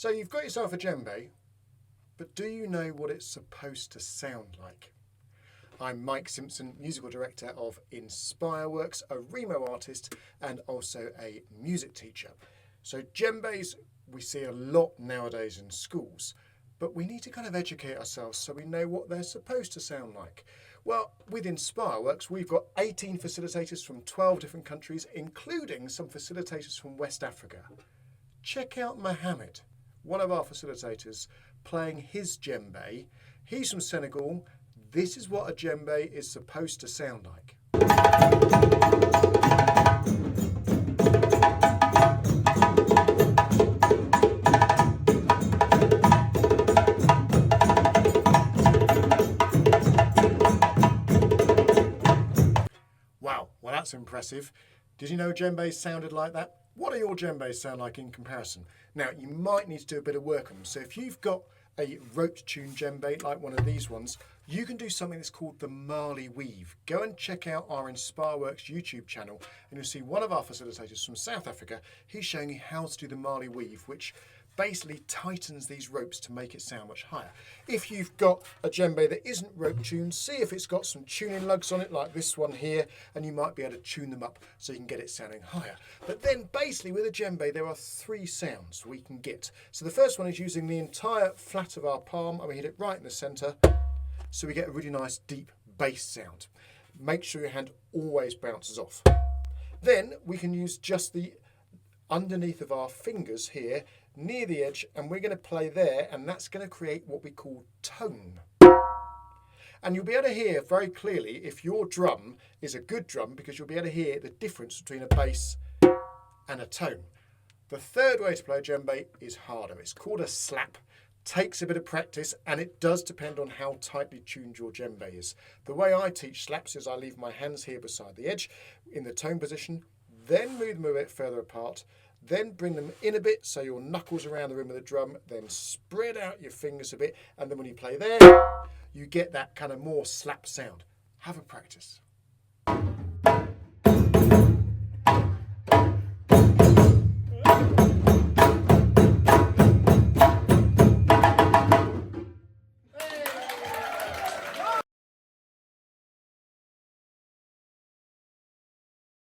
So you've got yourself a djembe, but do you know what it's supposed to sound like? I'm Mike Simpson, musical director of Inspireworks, a Remo artist and also a music teacher. So djembes we see a lot nowadays in schools, but we need to kind of educate ourselves so we know what they're supposed to sound like. Well, with Inspireworks, we've got 18 facilitators from 12 different countries, including some facilitators from West Africa. Check out Mohammed, one of our facilitators, playing his djembe. He's from Senegal. This is what a djembe is supposed to sound like. Wow, well that's impressive. Did you know djembes sounded like that? What do your djembes sound like in comparison? Now, you might need to do a bit of work on them. So if you've got a rope-tuned djembe like one of these ones, you can do something that's called the Mali weave. Go and check out our Inspireworks YouTube channel and you'll see one of our facilitators from South Africa. He's showing you how to do the Mali weave, which basically tightens these ropes to make it sound much higher. If you've got a djembe that isn't rope tuned, see if it's got some tuning lugs on it like this one here, and you might be able to tune them up so you can get it sounding higher. But then basically with a djembe there are 3 sounds we can get. So the first one is using the entire flat of our palm and we hit it right in the centre, so we get a really nice deep bass sound. Make sure your hand always bounces off. Then we can use just the underneath of our fingers here near the edge, and we're going to play there, and that's going to create what we call tone. And you'll be able to hear very clearly if your drum is a good drum, because you'll be able to hear the difference between a bass and a tone. The third way to play a djembe is harder. It's called a slap. Takes a bit of practice, and it does depend on how tightly tuned your djembe is. The way I teach slaps is I leave my hands here beside the edge in the tone position, then move them a bit further apart, then bring them in a bit so your knuckles around the rim of the drum, then spread out your fingers a bit, and then when you play there, you get that kind of more slap sound. Have a practice.